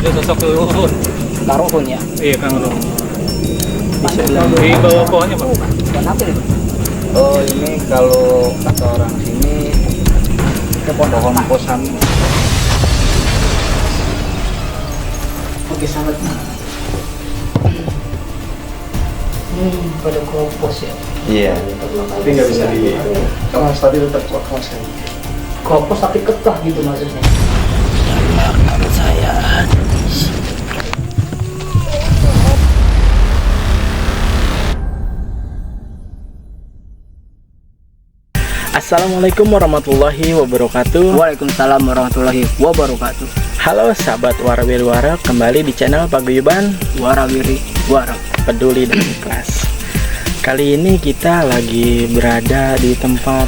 Itu sosok Luhun. Karuhun ya. Iya, Kang Luhun. Di sebelah Di bawah pohonnya, Pak. Kenapa nih? Oh, ini kalau kata orang sini pohon kosan. Oke, sangat. Pada kompos ya. Iya. Tapi nggak bisa di kemas, tadi tetap kemas kan. Kompos tapi kekeh gitu maksudnya. Assalamualaikum warahmatullahi wabarakatuh. Waalaikumsalam warahmatullahi wabarakatuh. Halo sahabat Warawiri Warak, kembali di channel Paguyuban Warawiri Warak, Peduli dan Ikhlas. Kali ini kita lagi berada di tempat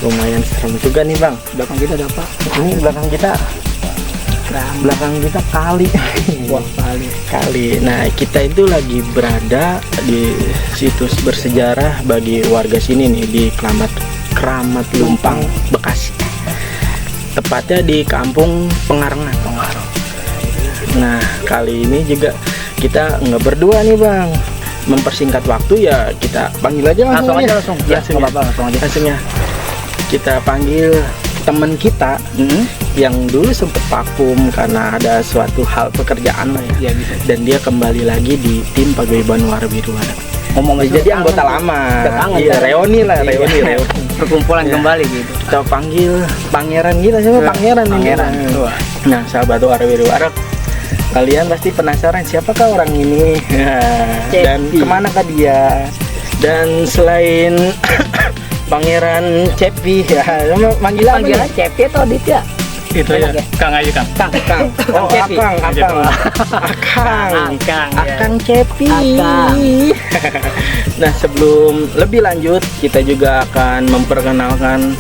lumayan serem juga nih Bang. Belakang kita ada apa? Ini belakang kita kali. Wah, Kali. Nah, kita itu lagi berada di situs bersejarah bagi warga sini nih, di Kramat Lumpang, Bekasi. Tepatnya di Kampung Pengarengan. Nah, kali ini juga kita nggak berdua nih Bang. Mempersingkat waktu ya kita panggil aja langsung Ya, langsung aja. langsung ya. Kita panggil teman kita yang dulu sempet vakum karena ada suatu hal pekerjaan lah ya. Iya, bisa. Dan dia kembali lagi di tim Paguyuban Warawiri Warak. Ngomong Jadi anggota lama. Udah kangen, Iya, kan? reuni lah, reuni. Perkumpulan Ya. kembali gitu. Kita panggil pangeran kita, siapa pangeran nih? Pangeran. Nah, sahabat Warawiri Warak, kalian pasti penasaran siapakah orang ini dan Cepi. kemanakah dia? Dan selain Pangeran Cepi ya, manggil apa nih? Panggilan Cepi atau Aditya? Itu Enak ya. ya? Kang aja, Kang. Kang. Oh, Cepi. Akang. Akang Cepi. Akang. Nah, sebelum lebih lanjut, kita juga akan memperkenalkan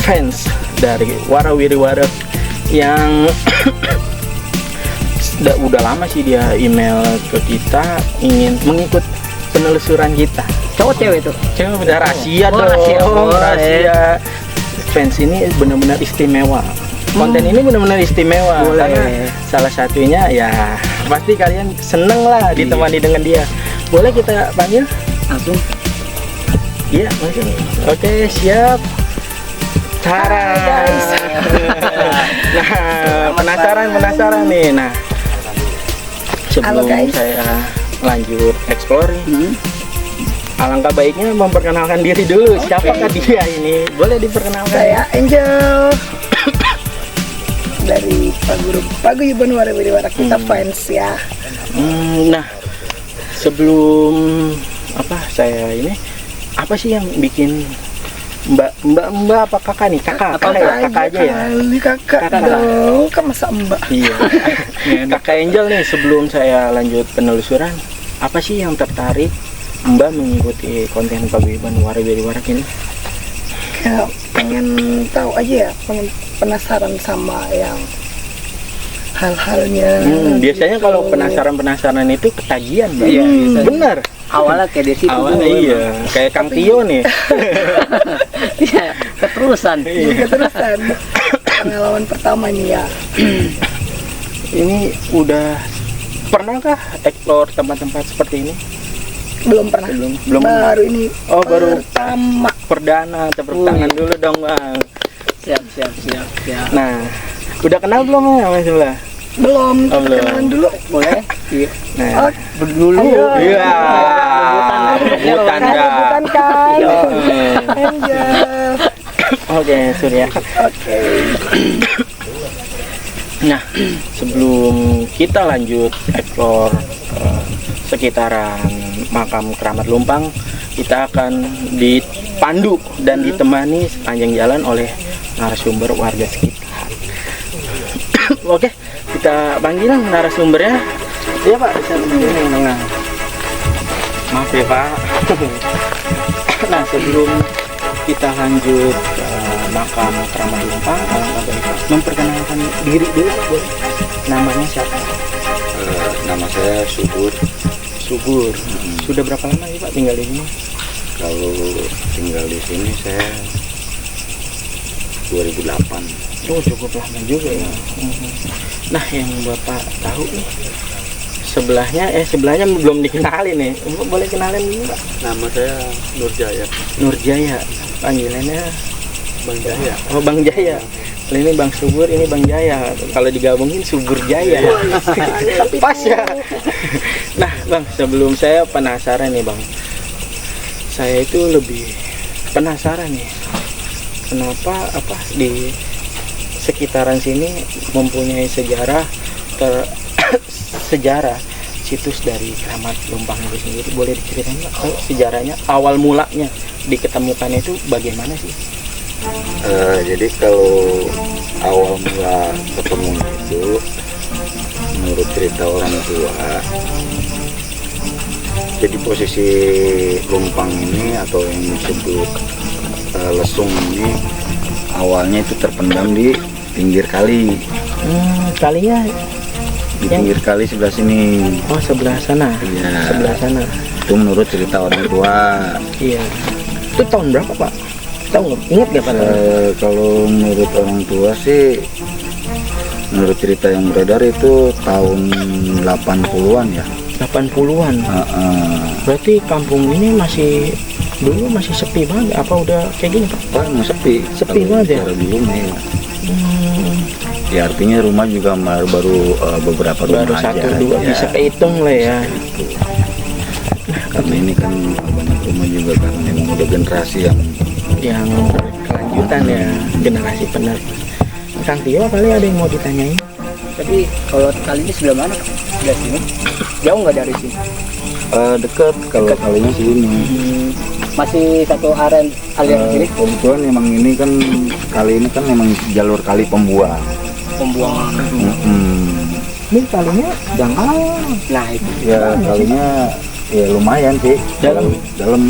fans dari Warawiri Warak yang udah lama sih dia email ke kita ingin mengikut penelusuran kita. Cowok cewek itu. Cewek bener rahasia Oh, dong. rahasia, boleh. Rahasia. Fans ini benar-benar istimewa. Konten ini benar-benar istimewa. Boleh. Karena salah satunya ya pasti kalian seneng lah ditemani dengan dia. Boleh kita panggil? Langsung. Iya, langsung. Oke, siap. Tara. guys. Nah, penasaran nih. Nah, sebelum Halo, guys. saya lanjut exploring, alangkah baiknya memperkenalkan diri dulu. Siapakah dia ini? Boleh diperkenalkan? Saya Angel dari Paguyuban Warawiri Warak, kita fans ya. Nah, sebelum saya ini apa sih yang bikin Mbak apa kakak nih? Kakak aja ya. Kali kakak Kakak. dong, kan masa mbak. Iya. Kakak Angel nih, sebelum saya lanjut penelusuran, apa sih yang tertarik Mbak mengikuti konten Paguyuban Warawiri Warak ini? Ya, pengen tahu aja ya, pengen penasaran sama yang hal-halnya. Biasanya gitu. kalau penasaran itu ketagihan, Mbak. Iya, biasanya. Bener. Awalnya kayak di situ. Awalnya iya, kayak Kang Tio nih. Iya, keterusan. Keterusan pengalaman pertama nih ya. Ini udah pernahkah explore tempat-tempat seperti ini? Belum pernah. Belum. Baru ini. Oh, baru pertama. perdana. Tepuk tangan dulu dong, Bang. Siap. Nah, udah kenal belum ya Mas sebelah? Belum. Oh, belum. Kenalan dulu. Boleh? Iya. Nah, Dulu. iya. Rebutan dah. Rebutan kan. Oke. Angel. Oke, Surya. Oke. Nah, sebelum kita lanjut explore sekitaran makam Kramat Lumpang, kita akan dipandu dan ditemani sepanjang jalan oleh narasumber warga sekitar. Oke, kita panggil narasumbernya. Iya Pak, bisa berdiri yang tengah. Maaf ya Pak. Nah, sebelum kita lanjut ke makam Kramat Lumpang, alangkah baiknya memperkenalkan diri dulu Pak, boleh? Namanya siapa? Nama saya Subur. Subur. Sudah berapa lama sih Pak tinggal di sini? Kalau tinggal di sini saya 2008. Oh, cukup lama juga ya. Nah, yang Bapak tahu nih, sebelahnya belum dikenalin nih. Boleh kenalin dulu, Pak? Nama saya Nurjaya. Nurjaya, panggilannya Bang Jaya. oh Bang Jaya. Ini Bang Subur, ini Bang Jaya. Kalau digabungin Subur Jaya. Pas ya. Nah, Bang, sebelum saya penasaran nih, Bang. Saya itu lebih penasaran nih. Kenapa di sekitaran sini mempunyai sejarah sejarah situs dari Keramat Lumpang itu sendiri. Boleh diceritain Pak, sejarahnya, awal mulanya diketemukan itu bagaimana sih? Jadi kalau awal mula ketemu itu, menurut cerita orang tua, jadi posisi lumpang ini atau yang disebut lesung ini awalnya itu terpendam di pinggir kali. Kalinya Di pinggir kali sebelah sini. oh sebelah sana. Iya. Sebelah sana. Itu menurut cerita orang tua. Iya. Itu tahun berapa, Pak? Tahu nggak? Ingat nggak Pak? Kalau menurut orang tua sih, menurut cerita yang beredar itu tahun 80-an ya. 80-an. Berarti kampung ini dulu masih sepi banget. Apa udah kayak gini, Pak? Wah, emang sepi. Sepi Kalau banget ya? bicara dulu nih. Ya artinya rumah juga baru beberapa Baru rumah satu aja. dua Ya, bisa kehitung lah ya. karena ini kan banyak rumah juga karena memang udah generasi yang Kelanjutan ya, generasi penerus. Kang Tio kali ada yang mau ditanyain? Tapi kalau kali ini sebelah mana? Sebelah sini. Jauh nggak dari sini? deket kalau kalinya sini. Masih satu aren aliran sini Kebetulan memang ini kan kali ini kan memang jalur kali pembuang. pembuangan. Ini kalinya dangkal. Nah itu. Ya kalinya ya lumayan sih. Dalam.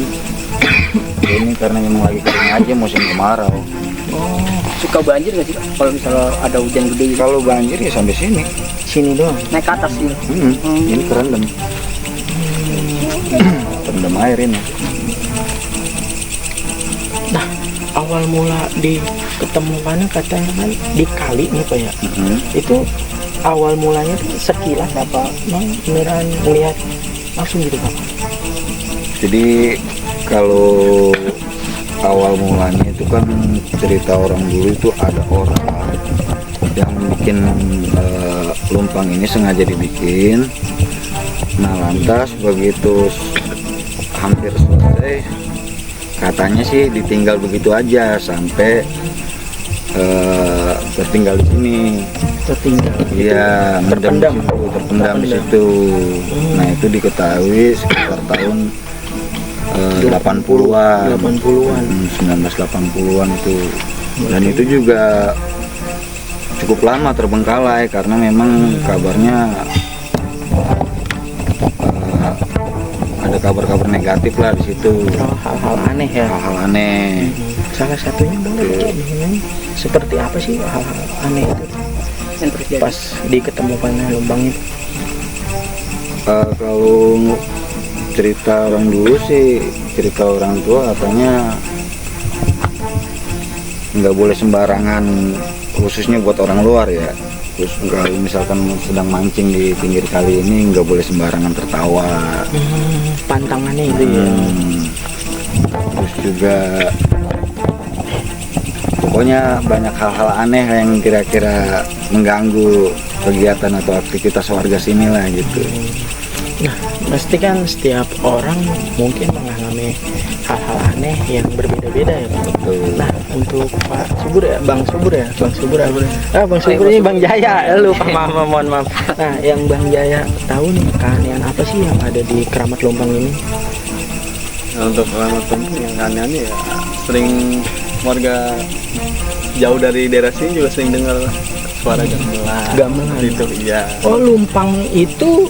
Ini karena memang lagi kering aja musim kemarau. Suka banjir nggak sih Pak? Kalau misalnya ada hujan gede gitu? Kalau banjir ya sampai sini. Sini doang. Naik ke atas gitu. Ini kerendam. Kerendam air ini. Nah, awal mula diketemukannya katanya kan di kali nih Pak ya. Itu awal mulanya tuh sekilas apa? Beneran melihat langsung gitu Pak? Jadi kalau awal mulanya itu kan cerita orang dulu itu ada orang yang bikin lumpang ini sengaja dibikin. Nah lantas begitu hampir selesai, katanya sih ditinggal begitu aja sampai tertinggal di sini. Tertinggal. Iya, terpendam di situ. Nah itu diketahui sekitar tahun 80-an. 1980-an itu. Dan itu juga cukup lama terbengkalai karena memang kabarnya ada kabar-kabar negatif lah di situ. Hal-hal aneh ya. Hal-hal aneh. Salah satunya boleh ini seperti apa sih hal-hal aneh itu Yang terjadi. pas diketemukannya lubang itu? Kalau cerita orang dulu sih, cerita orang tua katanya nggak boleh sembarangan, khususnya buat orang luar ya. Terus kalau misalkan sedang mancing di pinggir kali ini nggak boleh sembarangan tertawa. Pantangannya itu ya. Terus juga pokoknya banyak hal-hal aneh yang kira-kira mengganggu kegiatan atau aktivitas warga sini lah gitu. Nah, pasti kan setiap orang mungkin mengalami hal-hal aneh yang berbeda-beda ya Pak. Nah, untuk Pak Subur ya, Bang Subur ya, Bang Subur apa? Bang Subur ini Bang Jaya, lupa mohon maaf. Nah, yang Bang Jaya tahu nih keanehan apa sih yang ada di Keramat Lumpang ini? Nah, untuk Keramat Lumpang yang aneh-aneh ya sering warga jauh dari daerah sini juga sering dengar suara gamelan. Gamelan Itu iya. Oh, lumpang itu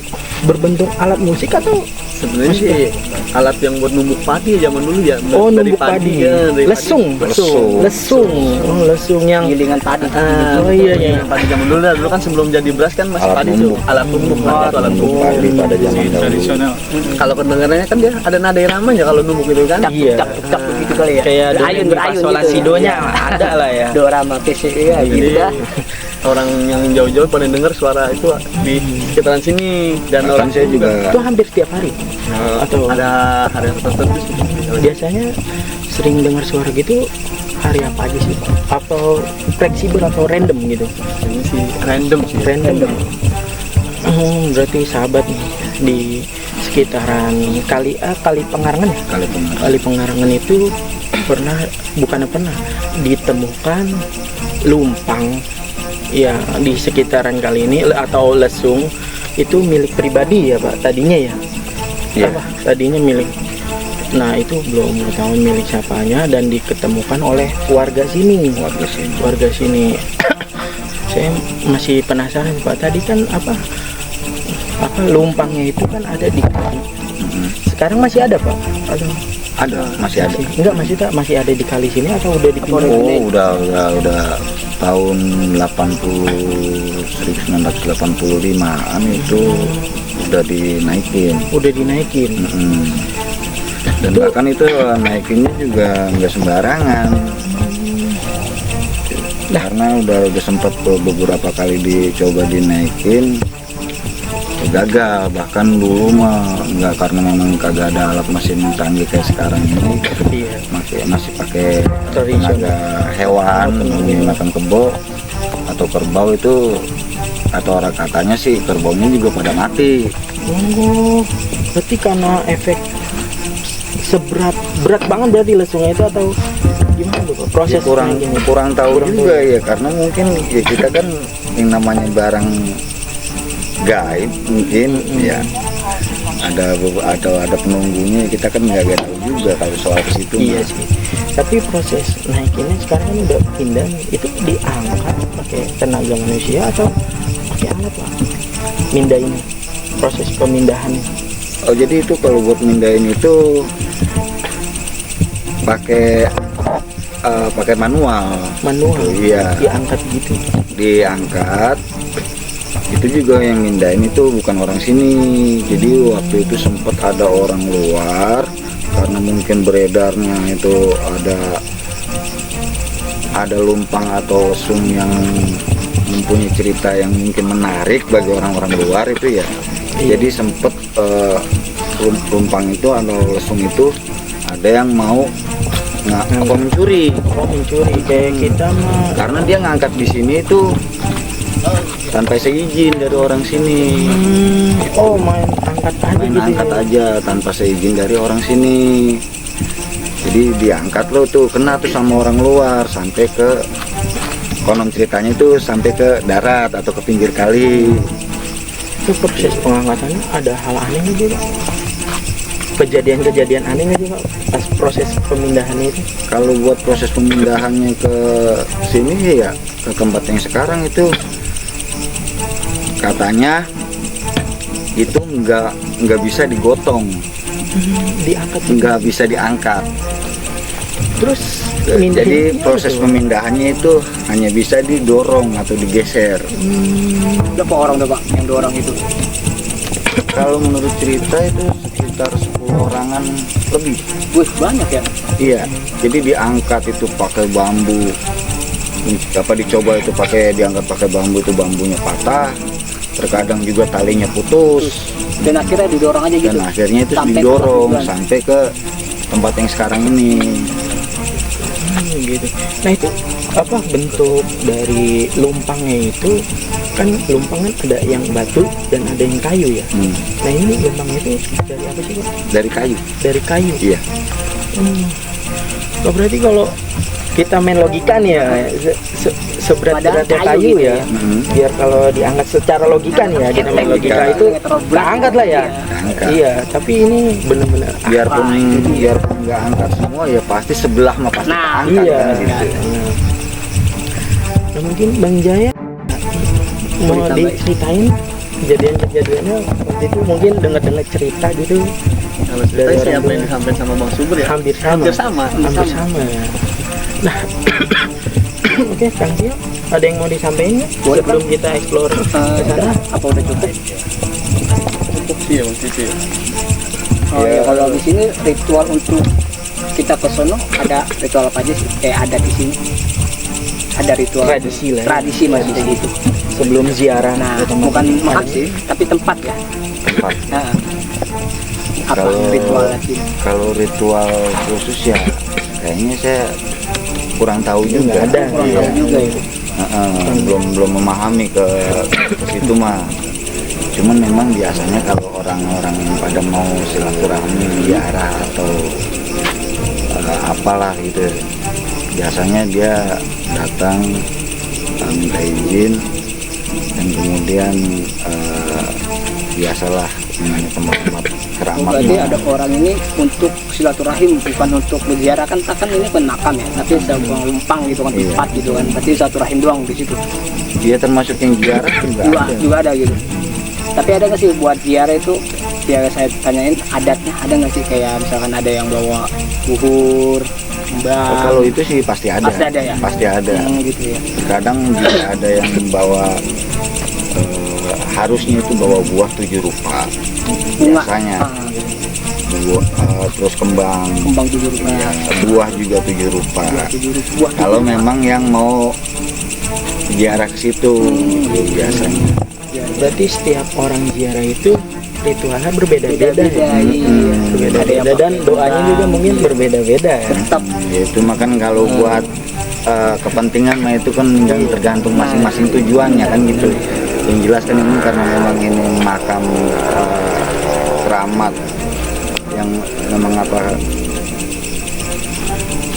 berbentuk alat musik atau Sebenarnya sih alat yang buat numbuk padi zaman dulu ya. Oh, dari numbuk padi. ya, dari Lesung. Oh, lesung yang Gilingan padi. oh iya iya. Padi zaman dulu, dulu kan sebelum jadi beras kan masih Alat padi tuh, numbuk. alat numbuk kan, itu alat numbuk. Padi pada zaman dahulu. Kalau kedengarannya kan dia ada nada iramanya kalau numbuk itu kan. Iya. Cak begitu kali ya. Kayak Berayun solasidonya ada lah ya. Dorama PC ya Jadi gitu dah. orang yang jauh-jauh pada dengar suara itu di sekitaran sini dan Bahkan orang saya juga Itu hampir setiap hari. Atau ada hari tertentu sih. biasanya sering dengar suara gitu hari apa aja sih Pak? Atau fleksibel atau random gitu? Ini sih random sih. Random. Berarti sahabat nih di sekitaran kali Pengarangan ya? Kali Pengarangan itu bukannya pernah ditemukan lumpang ya di sekitaran kali ini atau lesung itu milik pribadi ya Pak tadinya ya? Iya. Apa? Tadinya milik. Nah itu belum mengetahui milik siapanya dan diketemukan oleh warga sini. Warga sini. Saya masih penasaran Pak. Tadi kan apa lumpangnya itu kan ada di kali. Sekarang masih ada Pak? masih ada. Enggak masih ada di kali sini atau udah dipindah? Oh, udah tahun 1985-an itu udah dinaikin. Dan bahkan itu naikinnya juga nggak sembarangan. Karena udah sempat beberapa kali dicoba dinaikin, gagal. Bahkan dulu mah nggak, karena memang kagak ada alat mesin canggih kayak sekarang ini. Iya. Masih pakai Tradisional. tenaga hewan, menggunakan kebo atau kerbau itu, atau orang katanya sih kerbaunya juga pada mati. Oh, berarti karena efek berat banget berarti lesungnya itu atau gimana tuh Pak? Proses kurang tahu juga ya, karena mungkin ya kita kan yang namanya barang gaib mungkin ya ada penunggunya, kita kan nggak tahu juga kalau soal ke situ. Iya sih. Tapi proses naikinnya sekarang kan udah pindah nih. Itu diangkat pakai tenaga manusia atau pakai alat Pak? Mindah ini. Proses pemindahan. Oh, jadi itu kalau buat mindahin itu pakai manual. Iya. Diangkat gitu. Diangkat. Itu juga yang mindahin itu bukan orang sini. Jadi waktu itu sempat ada orang luar, karena mungkin beredarnya itu ada lumpang atau lesung yang mempunyai cerita yang mungkin menarik bagi orang-orang luar itu ya. Jadi sempat lumpang itu atau lesung itu ada yang mau mencuri. Kayak kita mah. Karena dia ngangkat di sini itu tanpa seizin dari orang sini. Oh, main angkat aja tanpa seizin dari orang sini. Jadi diangkat lo tuh, kena tuh sama orang luar sampai ke, konon ceritanya itu sampai ke darat atau ke pinggir kali. Itu proses pengangkatannya ada hal aneh nggak Pak? Kejadian aneh nggak Pak pas proses pemindahannya itu? Kalau buat proses pemindahannya ke sini ya, ke tempat yang sekarang itu katanya itu nggak bisa digotong, nggak bisa diangkat. Terus jadi proses pemindahannya itu hanya bisa didorong atau digeser. Berapa orang tuh Pak yang dorong itu? Kalau menurut cerita itu sekitar 10 orangan lebih. Wih, banyak ya? Iya, jadi diangkat itu pakai bambu. Dicoba itu diangkat pakai bambu, itu bambunya patah. Terkadang juga talinya putus. Dan akhirnya didorong aja gitu. Dan akhirnya itu Sampai didorong ke sampai ke tempat yang sekarang ini. Gitu. Nah itu apa bentuk dari lumpangnya itu? Kan lumpang kan ada yang batu dan ada yang kayu ya. Nah ini lumpangnya itu dari apa sih Pak? Dari kayu. Dari kayu. Iya. Oh, berarti kalau kita main logika nih ya, seberat-beratnya kayu gitu ya. Biar kalau diangkat secara logika nih ya, kita main logika itu angkat lah ya. Iya, tapi ini benar-benar biarpun nggak angkat semua ya pasti sebelah mah pasti angkat. Iya. Kan, gitu. Nah, mungkin Bang Jaya mau diceritain kejadiannya waktu itu mungkin dengar cerita gitu. Kalau cerita sih apa yang disampaikan sama Bang Subur ya Hampir sama. Nah, oke, Kang Tio, ada yang mau disampaikan nggak sebelum kita explore ke sana? Apa udah cukup? cukup sih ya Bang Cici ya. Oh ya, kalau di sini ritual untuk kita ke sono ada ritual apa aja sih? Ada di sini. Ada ritual Tradisi lah ya. Tradisi masih gitu. Sebelum ziarah. Nah, ke tempat bukan ini. makan sih, tapi tempat ya. Tempat. Nah, apa Kalau- ritual lagi? Kalau ritual khusus ya kayaknya saya kurang tahu juga. Nggak ada. Kurang Iya. tahu juga itu. belum memahami ke situ mah. Cuman memang biasanya kalau orang-orang yang pada mau silaturahmi ziarah atau apalah gitu, biasanya dia datang minta izin dan kemudian biasalah namanya tempat-tempat keramat. Berarti ada orang ini untuk silaturahim, bukan untuk berziarah kan ini kan makam ya, tapi sebuah lumpang gitu kan, Iya. tempat gitu kan, berarti silaturahim doang di situ. Dia termasuk yang ziarah juga ada. Juga ada gitu. Tapi ada nggak sih buat ziarah itu? Ya saya tanyain adatnya ada nggak sih, kayak misalkan ada yang bawa buhur, mbak. Oh, kalau itu sih pasti ada. Pasti ada ya? Pasti ada. Gitu ya. Kadang juga ada yang bawa harusnya itu bawa buah 7 rupa. Bunga. Biasanya Gitu. terus kembang, Kembang 7 rupa. buah juga 7 rupa. 7 rupa. Buah Kalau memang yang mau ziarah ke situ itu biasanya. Berarti setiap orang ziarah itu ritualnya berbeda-beda beda-beda. ya? Iya. Berbeda-beda dan doanya juga mungkin berbeda-beda ya. Tetap. Ya itu makan kalau buat kepentingan mah itu kan yang tergantung masing-masing tujuannya kan gitu. Yang jelas kan ini karena memang ini makam keramat yang memang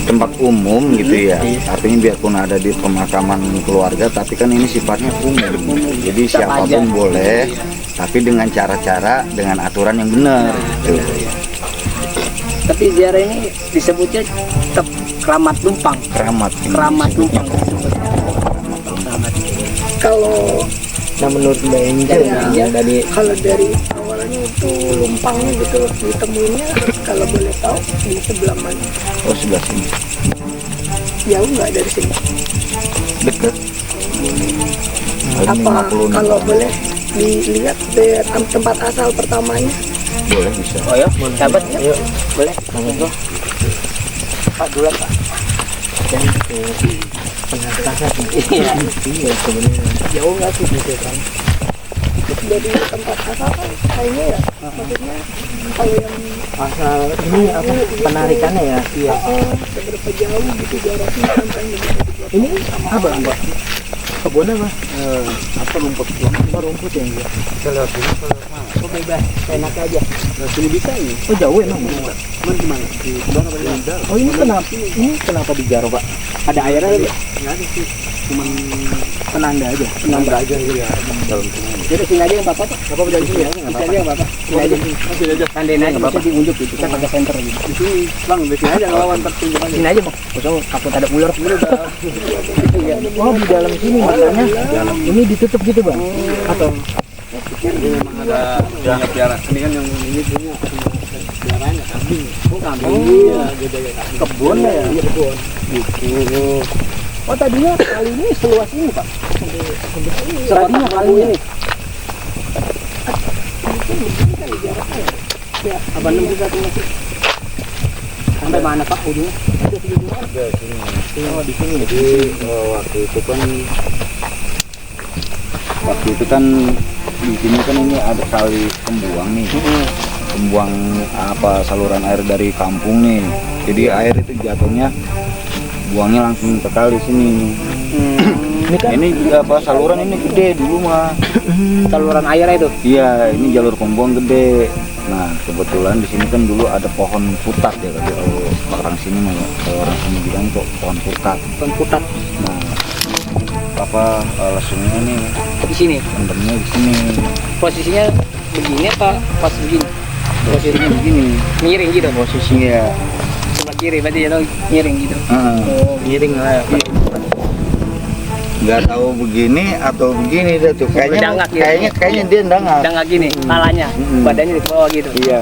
tempat umum gitu ya. Artinya biarpun ada di pemakaman keluarga tapi kan ini sifatnya umum. Jadi siapapun boleh tapi dengan cara-cara dengan aturan yang benar gitu. Tapi ziarah ini disebutnya tetap keramat lumpang. Keramat. Keramat lumpang disebutnya. Keramat. Kalau Nah menurut Mbak Angel yang tadi kalau dari awalnya itu lumpangnya gitu ditemuinnya, kalau boleh tahu di sebelah mana? Oh sebelah sini. Jauh nggak dari sini? Dekat. Paling Apa 50 kalau boleh dilihat dari tempat asal pertamanya? boleh bisa. Oh ya, sahabat ya? Boleh? Pak duluan Pak. penasaran. Iya. Iya sebenarnya. Jauh nggak sih gitu kan? Dari tempat asal kan kayaknya ya, maksudnya kalau yang Asal ini apa penarikannya ya? Iya. seberapa jauh gitu jaraknya sampai Ini apa Mbak? Kebun apa? Apa rumput? Rumput ya enggak? Kalau sini kalau bebas, enak aja. Sini bisa ini. Oh jauh emang. Cuman gimana? Di sebelah apa di Oh ini kenapa? Ini kenapa dijaro Pak? Ada airnya lagi. Nggak ada sih. Cuman Penanda aja. penambah aja gitu ya. Dalam sini. Jadi sini aja yang Bapak Pak. Apa udah sini ya? Sini aja yang Bapak. Sini aja. Sini aja. Tandain aja bisa diunjuk gitu. Kita pakai senter gitu. Di sini, Bang, di sini aja ngelawan tertunjuk aja. Sini aja Bang. Kosong takut ada ular. Oh di dalam sini makanya ini ditutup gitu Bang? Atau Ini memang ada punya piara. Ini kan yang ini punya piaranya kambing. Oh kambing. Iya, beda ya kambing. Kebun ya. Iya kebun. Gitu. Oh tadinya kali ini seluas ini Pak. Tadinya kali ini. Ya, apa 6 juta tuh masih? Sampai mana Pak ujungnya? Oh di sini. Jadi waktu itu kan di sini kan ini ada kali pembuang nih. Pembuang apa saluran air dari kampung nih. Jadi air itu jatuhnya buangnya langsung ke kali sini. ini kan Ini apa saluran ini gede dulu mah. Saluran air itu. Iya, ini jalur pembuang gede. Nah, kebetulan di sini kan dulu ada pohon putat ya kalau orang sini mah kalau orang sini bilang kok pohon putat. Pohon putat Nah, apa lesungnya nih di sini. pendemnya di sini. Posisinya begini apa pas begini? Posisinya begini. Miring gitu. Posisinya Sebelah kiri berarti ya miring gitu. heeh. Oh, miring lah ya Pak. nggak tahu begini atau begini deh tuh. Dangak gitu. Kayaknya dia dangak. Udah nggak gini, palanya, badannya di bawah gitu. Iya.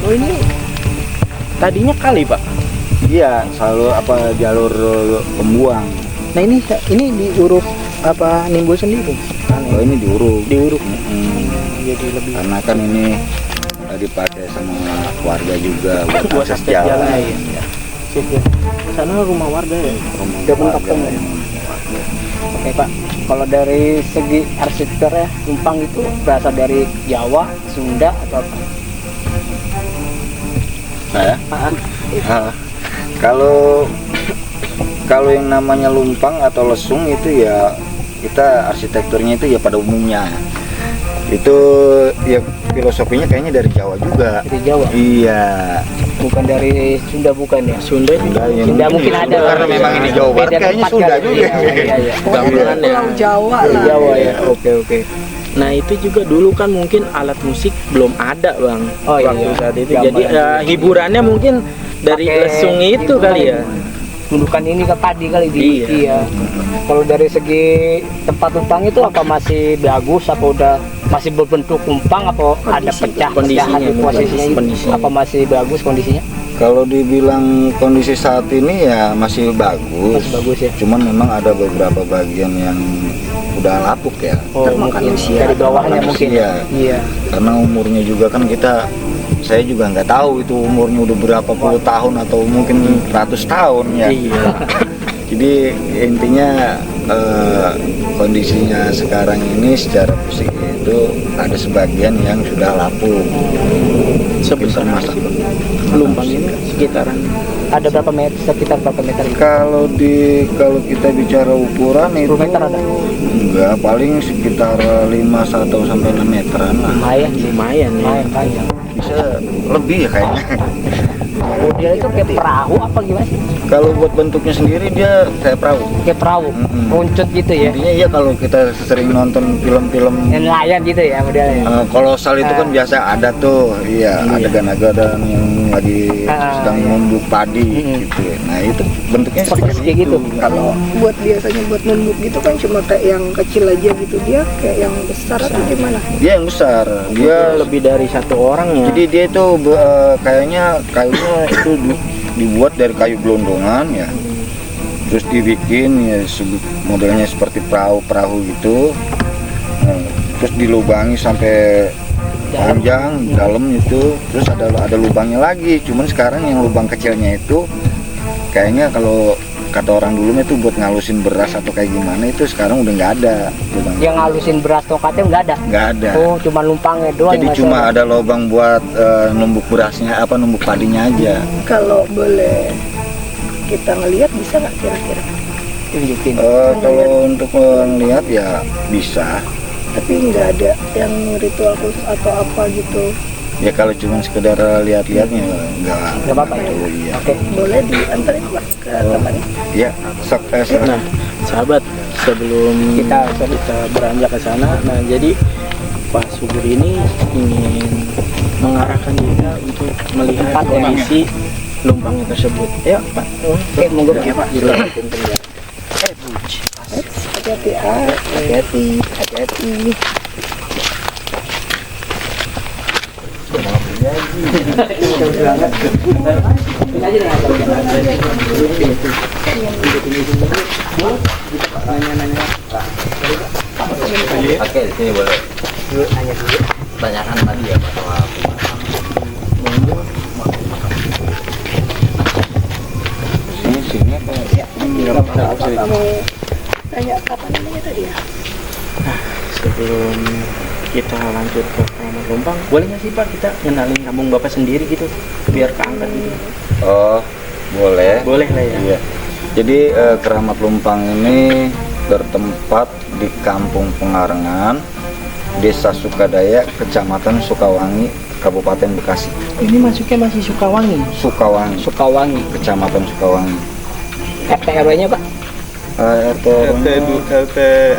Oh ini tadinya kali Pak. Iya, selalu jalur pembuang. Nah ini diuruk apa nimbul sendiri? Oh ini diuruk. Diuruk. Jadi lebih. Karena kan ini dipakai sama warga juga buat akses jalan. jalan. Ya. Sip ya. Sana rumah warga ya. Udah mentok semua. Oke Pak, kalau dari segi arsitektur ya, Lumpang itu berasal dari Jawa, Sunda atau apa? Saya? Kalau yang namanya Lumpang atau Lesung itu ya kita arsitekturnya itu ya pada umumnya itu ya filosofinya kayaknya dari Jawa juga. Dari Jawa? Iya. Bukan dari Sunda bukan ya? Sunda juga. Sunda mungkin ada karena memang ini Jawa Barat beda kayaknya tempat Sunda kali. juga. Iya. Gabungan ya. Pulau Jawa Dari lah. Jawa ya. Oke. Nah itu juga dulu kan mungkin alat musik belum ada Bang. Oh, iya. Waktu saat itu. Gambaran Jadi hiburannya mungkin dari Pakai lesung itu kali ya. Gundukan ini ke padi kali di Iya. iya. Kalau dari segi tempat Lumpang itu apa masih bagus apa udah masih berbentuk Lumpang atau ada pecah Kondisinya, di posisinya itu? kondisinya. Apa masih bagus kondisinya? Kalau dibilang kondisi saat ini ya masih bagus. Masih bagus ya. Cuman memang ada beberapa bagian yang udah lapuk ya. Oh, mungkin dari bawahnya Termakan mungkin. usia. Iya. Karena umurnya juga kan saya juga nggak tahu itu umurnya udah berapa puluh tahun atau mungkin ratus tahun ya. Iya. Jadi intinya kondisinya sekarang ini secara fisik itu ada sebagian yang sudah lapuk. Sebesar Termasuk Lumpang ini sekitaran Ada berapa meter? Sekitar berapa meter? kalau kita bicara ukuran itu meter ada? enggak, paling sekitar 5 sampai 6 meteran lah. Lumayan sih. lumayan ya. Lumayan panjang. Bisa lebih ya kayaknya. Model itu kayak perahu apa gimana sih? Kalau buat bentuknya sendiri dia kayak perahu. Kayak perahu, Mm-mm. runcut gitu ya. Intinya iya kalau kita sering nonton film-film Nelayan gitu ya modelnya. kolosal itu kan biasa ada tuh, iya adegan-adegan yang lagi sedang numbuk padi gitu. Nah itu bentuknya Seperti kayak gitu. Kalau buat biasanya buat numbuk gitu kan cuma kayak yang kecil aja gitu, dia kayak yang besar atau gimana? Dia yang besar, Dia dia lebih dari satu orang ya. jadi dia itu kayaknya kayunya itu dibuat dari kayu gelondongan ya. Terus dibikin ya modelnya seperti perahu gitu. Nah, terus dilubangi sampai panjang dalam itu, terus ada lubangnya lagi. Cuman sekarang yang lubang kecilnya itu kayaknya kalau kata orang dulu itu buat ngalusin beras atau kayak gimana, itu sekarang udah nggak ada lubang. Yang ngalusin beras tokatnya nggak ada. Nggak ada. Oh, cuma lumpangnya doang. Jadi yang cuma masih ada lubang buat numbuk berasnya, numbuk padinya aja. Kalau boleh kita ngelihat bisa nggak kira-kira? tunjukin. Kalau untuk melihat ya bisa. Tapi nggak ada yang ritual khusus atau apa gitu. Ya kalau cuma sekedar lihat-lihatnya nggak apa-apa ya? Iya. Oke. Boleh diantarin Pak ke tempatnya? Ya, Nah, sahabat, sebelum kita beranjak ke sana, nah jadi Pak Subur ini ingin mengarahkan kita untuk melihat kondisi lumpangnya tersebut. Ya, Pak. Oke, monggo Pak. Hati-hati, hati-hati. Oke, di sini boleh. Tanyakan tadi ya masalah sini apa ya? Bapak mau tanya apa namanya tadi ya? Sebelum kita lanjut ke Keramat Lumpang, boleh nggak sih Pak kita kenalin kampung Bapak sendiri gitu, biar keangkat gitu? Oh, boleh. Boleh lah ya. Iya. Jadi Keramat Lumpang ini bertempat di Kampung Pengarengan, Desa Sukadaya, Kecamatan Sukawangi, Kabupaten Bekasi. Ini masuknya masih Sukawangi. Sukawangi, Sukawangi. Kecamatan Sukawangi. RT RW-nya Pak? RT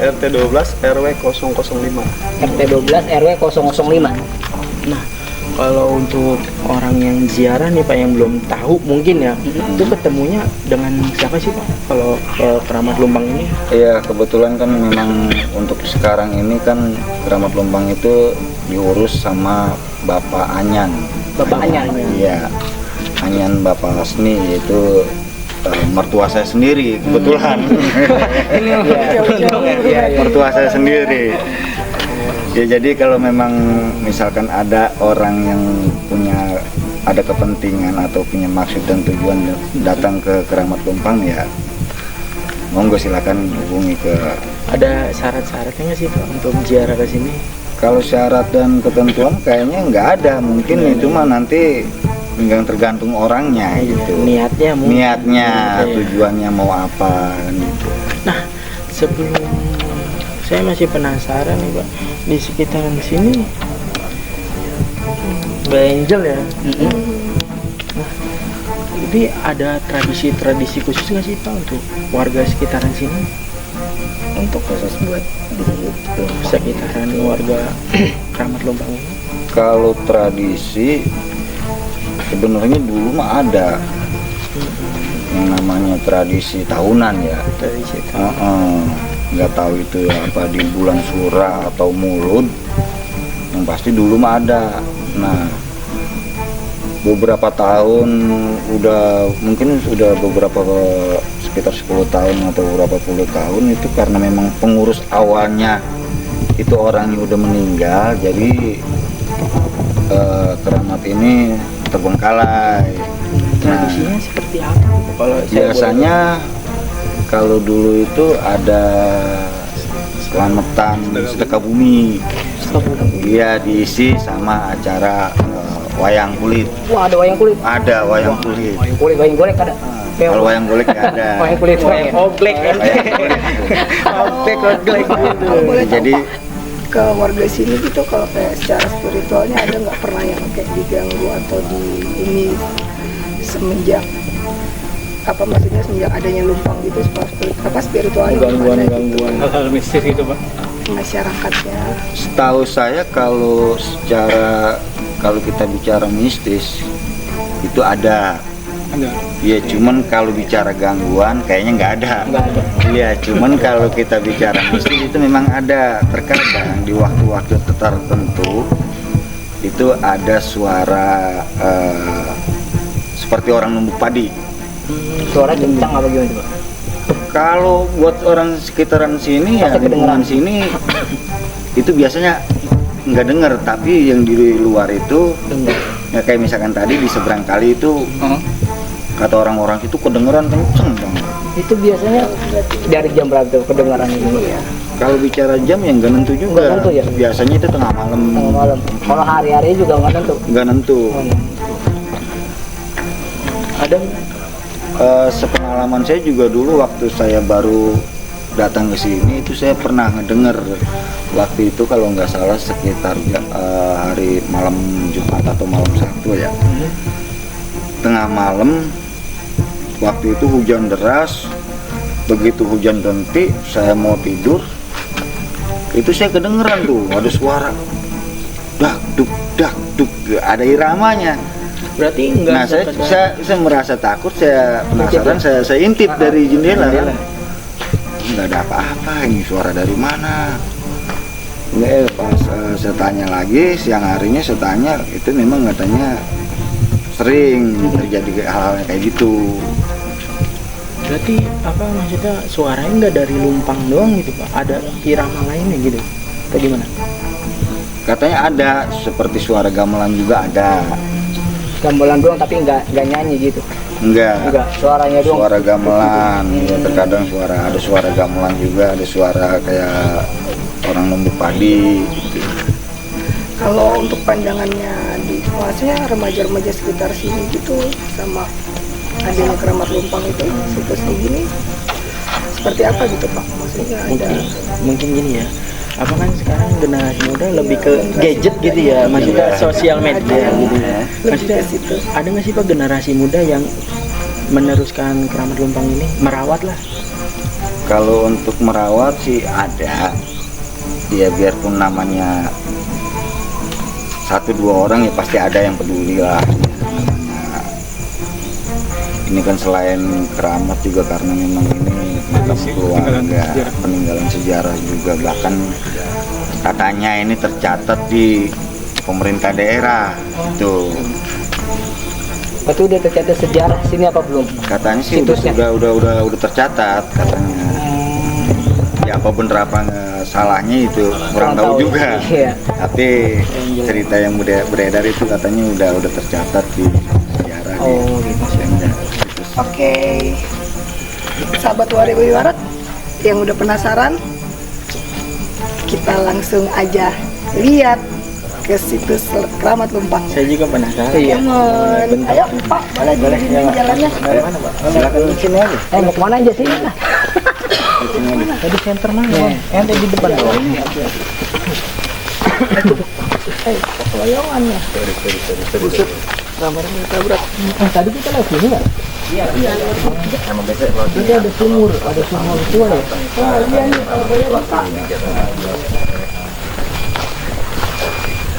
RT 12 RW 005. RT 12 RW 005. Nah, Kalau untuk orang yang ziarah nih Pak yang belum tahu mungkin ya, itu ketemunya dengan siapa sih Pak kalau ke Keramat Lumpang ini? Iya, kebetulan kan memang untuk sekarang ini kan Keramat Lumpang itu diurus sama Bapak Anyan. Bapak Anyan. Iya, Anyan Bapak Asni, yaitu mertua saya sendiri kebetulan. Mertua saya sendiri. Ya, jadi kalau memang misalkan ada orang yang ada kepentingan atau punya maksud dan tujuan datang ke Keramat Lumpang, ya monggo silakan hubungi ke. Ada syarat-syaratnya nggak sih Pak untuk ziarah ke sini? Kalau syarat dan ketentuan kayaknya nggak ada, mungkin itu mah nanti tergantung orangnya gitu. Niatnya mungkin. Niatnya, Iya. tujuannya mau apa kan gitu. Nah, sebelum saya masih penasaran nih Pak, di sekitaran sini Mbak Angel ya. Nah, ini ada tradisi-tradisi khusus nggak sih Pak untuk warga sekitaran sini? Untuk khusus buat di Sekitaran warga Keramat Lumpang ini? Kalau tradisi sebenarnya dulu mah ada yang namanya tradisi tahunan ya. Tradisi Nggak tahu itu ya apa di bulan Sura atau Mulud, yang pasti dulu mah ada. Nah, beberapa tahun mungkin sudah beberapa sekitar 10 tahun atau beberapa puluh tahun itu karena memang pengurus awalnya itu orangnya udah meninggal, jadi keramat ini terbengkalai. Tradisinya seperti apa Pak? Kalau saya Biasanya kalau dulu itu ada selamatan sedekah bumi. Iya, diisi sama acara wayang kulit. Wah, ada wayang kulit. Ada wayang kulit. Wayang golek ada. Kalau wayang kulit nggak ada. Wayang kulit. Wayang oblek kan? Wayang kulit. Oblek gitu. Kalau boleh tahu, Jadi Pak, ke warga sini gitu kalau kayak secara spiritualnya ada nggak pernah yang kayak diganggu atau di ini semenjak semenjak adanya Lumpang gitu spiritualnya Gangguan-gangguan hal-hal mistis gitu Pak. masyarakatnya. setahu saya kalau kita bicara mistis itu ada. Iya, cuman kalau bicara gangguan kayaknya nggak ada. Iya, cuman kalau kita bicara mistis itu memang ada. Terkadang di waktu-waktu tertentu itu ada suara seperti orang numbuk padi. Suara kencang apa gimana Pak? Kalau buat orang sekitaran sini ya, Pasti lingkungan sini itu biasanya nggak dengar, tapi yang di luar itu ya kayak misalkan tadi di seberang kali itu kata orang-orang itu kedengeran kenceng banget. Itu biasanya dari jam berapa tuh kedengaran itu? Iya. Kalau bicara jam yang nggak nentu juga. Nggak nentu ya? Biasanya itu tengah malam. Tengah malam. Kalau hari-hari juga nggak tentu. Nggak nentu. Ada Sepengalaman saya juga dulu waktu saya baru datang ke sini itu saya pernah ngedenger waktu itu kalau nggak salah sekitar hari malam Jumat atau malam Sabtu ya. Tengah malam waktu itu hujan deras, begitu hujan berhenti saya mau tidur itu saya kedengeran tuh ada suara dak duk, ada iramanya. berarti enggak Nah, saya merasa takut, saya penasaran, saya intip dari jendela. Nggak ada apa-apa, ini suara dari mana? Pas saya tanya lagi, siang harinya saya tanya, itu memang katanya sering terjadi hal-hal kayak gitu. Berarti apa maksudnya suaranya enggak dari Lumpang doang gitu Pak? Ada irama lainnya gitu? Atau gimana? Katanya ada, seperti suara gamelan juga ada. Gamelan doang tapi nggak nyanyi gitu. Enggak, Suaranya doang. suara gamelan, ya, terkadang ada suara gamelan juga, ada suara kayak orang numbuk padi gitu. Kalau untuk pandangannya maksudnya remaja-remaja sekitar sini gitu sama adanya Keramat Lumpang itu situs kayak gini seperti apa gitu Pak? Maksudnya ada Mungkin gini ya. Apa kan sekarang generasi muda lebih ke gadget gitu ya, maksudnya sosial media gitu ya. Maksudnya ada nggak sih Pak generasi muda yang meneruskan Keramat Lumpang ini, merawat lah? Kalau untuk merawat sih ada, ya biarpun namanya satu dua orang ya pasti ada yang peduli lah. Nah, ini kan selain keramat juga karena memang ini makam keluarga, peninggalan sejarah juga, bahkan katanya ini tercatat di pemerintah daerah itu. Itu udah tercatat sejarah sini apa belum? Katanya sih Situsnya? udah tercatat katanya. Ya apa bener apa nggak salahnya itu kurang tahu juga. Iya. Tapi cerita yang beredar itu katanya udah tercatat di sejarah di gitu. Pemda. Oke, sahabat Wari Warat yang udah penasaran, kita langsung aja lihat ke situs Keramat Lumpang. Saya juga penasaran. Iya. Temen, ayo Pak, boleh di jalannya. Mana, Pak? Silakan di sini aja. Mau kemana aja sih? Tadi center mana? Ente di depan. Keloyongannya. Buset. Gambarnya tabrak. Tadi kita lewat sini nggak? Iya. Emang biasa kalau Ini ada sumur tua ya. Oh iya nih, kalau boleh Bapak.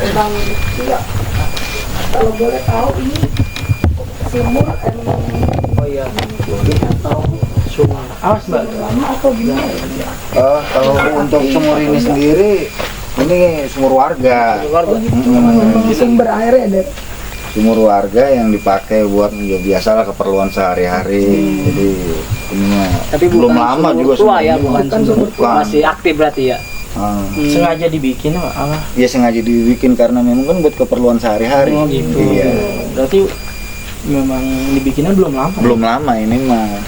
Bang, iya. Kalau boleh tahu ini sumur Oh iya. atau Sumur. Awas mbak. lama atau gimana? Kalau untuk sumur ini sendiri, ini sumur warga. Sumber airnya deh. Sumur warga yang dipakai buat ya biasalah keperluan sehari-hari. Jadi ini mah Tapi belum bukan lama sumur juga tua ya, sumur bukan ini. sumur tua. Bukan. Masih aktif berarti ya. Ah. sengaja dibikin apa? Ya sengaja dibikin karena memang kan buat keperluan sehari-hari. Oh gitu. Iya. Berarti memang dibikinnya belum lama. Belum lama ini mah.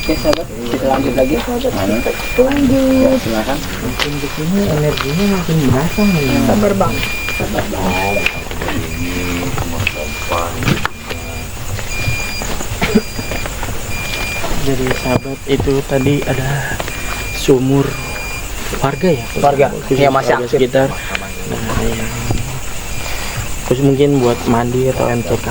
Oke sahabat, kita lanjut lagi. Ya, silakan. Makin kesini energinya makin berasa nih. Sabar Bang. Jadi sahabat itu tadi ada sumur warga ya? Warga, Khusus yang masih warga aktif. sekitar. Nah, yang terus mungkin buat mandi atau MTK.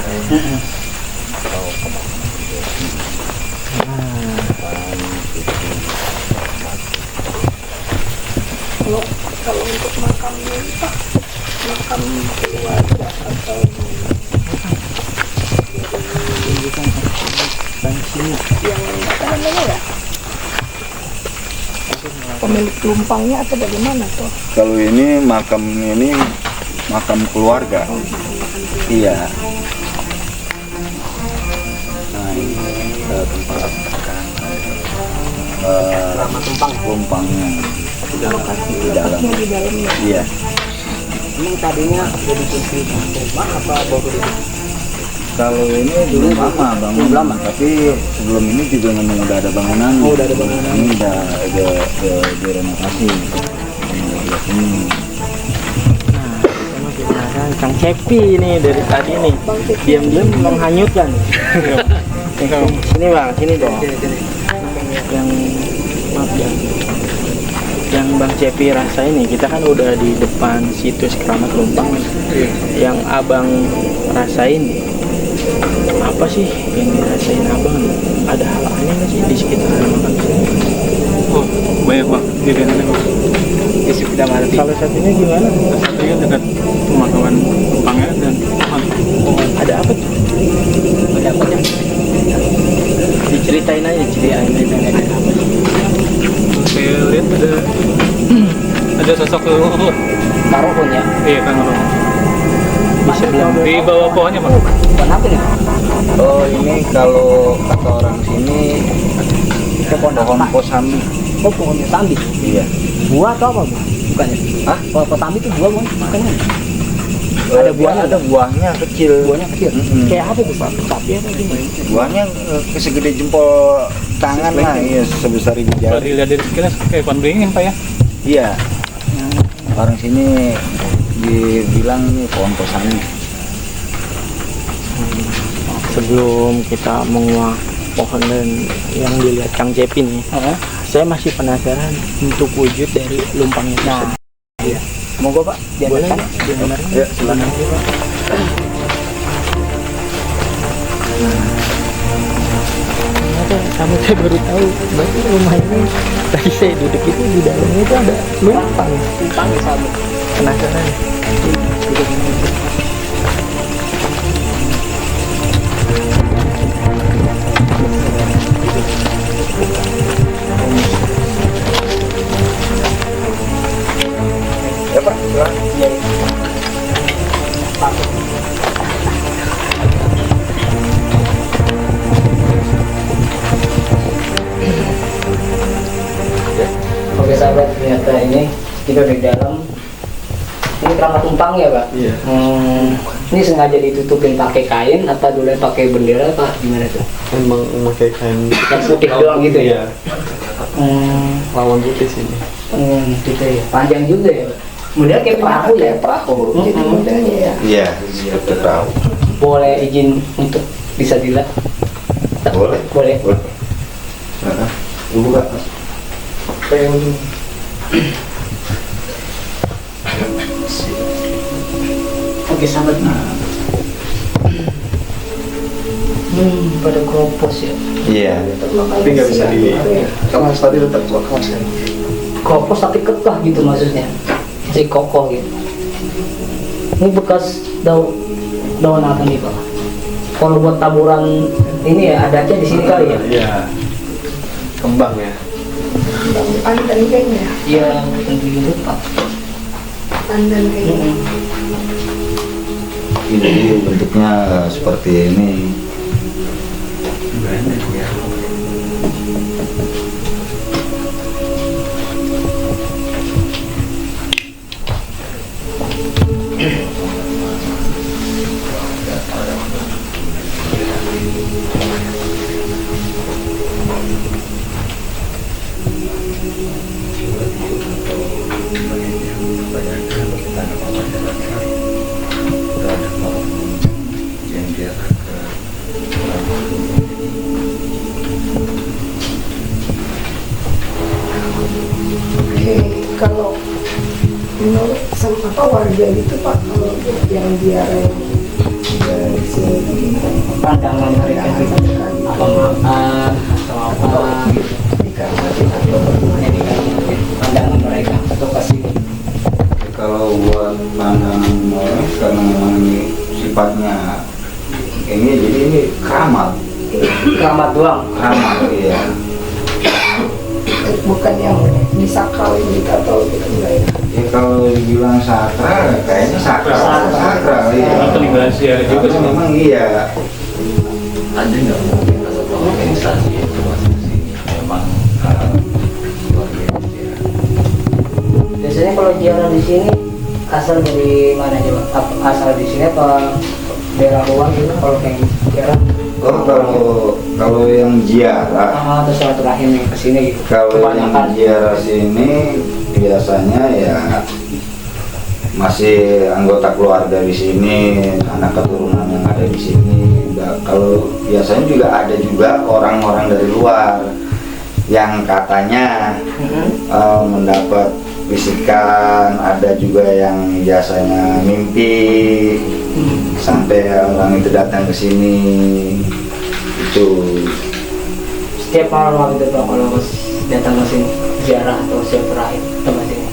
Kalau untuk makamnya ini Pak, makam keluarga atau yang apa namanya ya? Pemilik lumpangnya atau bagaimana tuh? Kalau ini makam keluarga. Iya. Nah, ini tempat lumpangnya di dalam. Letaknya di dalamnya. Iya. Emang tadinya jadi kunci rumah apa baru itu? Kalau ini belum lama bangunan, tapi sebelum ini juga memang udah ada bangunan. Oh, udah ada bangunan. Ini udah direnovasi. Ini. Nah, kita masih penasaran Kang Cepi ini dari tadi nih diam-diam menghanyutkan. Sini bang, sini dong. Yang maaf ya. Yang Bang Cepi rasain nih, kita kan udah di depan situs Keramat Lumpang nih. Yang abang rasain nih, apa sih yang dirasain abang nih? Ada hal aneh nggak sih di sekitar makam sini? Oh, banyak Pak, kejadiannya Pak. Di sekitar mana? Salah satunya gimana? Satunya dekat pemakaman Lumpangnya dan Ada apa tuh? Ada apa ya? Diceritain aja, ada apa sih? saya lihat ada sosok leluhur. Karuhun ya. Iya kan Bang. Di sebelah Di bawah pohonnya Pak. Bukan apa nih? Oh, ini kalau kata orang sini pohon kosambi. Oh, pohonnya sambi. Iya. Buah atau apa bu? Bukan ya? Hah? Pohon sambi itu buah bukan? Bukan ya? Ada buahnya, ada buahnya kecil. Buahnya kecil. Mm-mm. Kayak apa tuh Pak? Tapi apa gimana? Buahnya segede jempol tangan lah, iya sebesar biji Kalau jari. dilihat dari sekilas kayak pohon beringin Pak ya. Iya. Orang sini dibilang ini pohon kosambi. Sebelum kita menguak pohon dan yang dilihat Kang Cepi nih, saya masih penasaran untuk wujud dari lumpang itu. Nah, iya. Monggo Pak, Boleh diadakan. digambarkan? Ya, silakan. Ternyata kami saya baru tahu, berarti rumah ini tadi saya duduk itu di dalamnya itu ada lumpang. Lumpang ya sahabat. Penasaran. Ya Pak, silakan. Oke sahabat, ternyata ini kita udah di dalam. Ini keramat tumpang ya Pak? Iya. Ini sengaja ditutupin pakai kain atau dulu pakai bendera Pak? Gimana tuh? Emang memakai kain Yang putih doang gitu ya? Iya. Lawan putih sini. Gitu ya. Panjang juga ya Pak? Model kayak perahu ya? Kayak perahu, jadi modelnya ya. Iya, seperti tahu. Boleh izin untuk bisa dilihat? Boleh. Boleh. Boleh. Nah, Ibu Kak. Oke sahabat. Pada kropos ya. Iya. Tapi nggak bisa di kelas tadi tetap kelas kan. Kropos tapi kekeh gitu maksudnya. Masih kokoh gitu. Ini bekas daun apa nih Pak? Kalau buat taburan ini ya adatnya di sini kali ya? Iya. Kembang ya. Pandan kayaknya. Iya, tentu lupa. Pandan kayaknya. Ini bentuknya seperti ini. Oke, kalau menurut sama apa warga gitu Pak, kalau yang biara dari sini Pandangan mereka gitu. Apa makan atau apa dikarmatin atau bagaimana? pandangan mereka untuk ke sini. Kalau buat pandangan orang karena memang ini sifatnya ini, jadi ini keramat, Keramat doang. iya. Bukan yang disakralin gitu atau gitu enggak ya? Ya kalau dibilang sakral, kayaknya sakral, iya. Integrasi ada juga Tapi sih. memang iya. Ada nggak mungkin atau organisasi itu masuk ke sini memang luar biasa ya. Biasanya kalau ziarah di sini asal dari mana aja Pak? Asal di sini apa daerah luar gitu kalau kayak ziarah? Oh, kalau yang ziarah, Atau silaturahim yang kesini gitu. kalau yang Kebanyakan. ziarah sini biasanya ya masih anggota keluarga di sini, anak keturunan yang ada di sini. Kalau biasanya juga ada juga orang-orang dari luar yang katanya mendapat bisikan, ada juga yang biasanya mimpi sampai orang itu datang ke sini. Itu Setiap malam itu Pak kalau datang ke sini ziarah atau silaturahim tempat sini.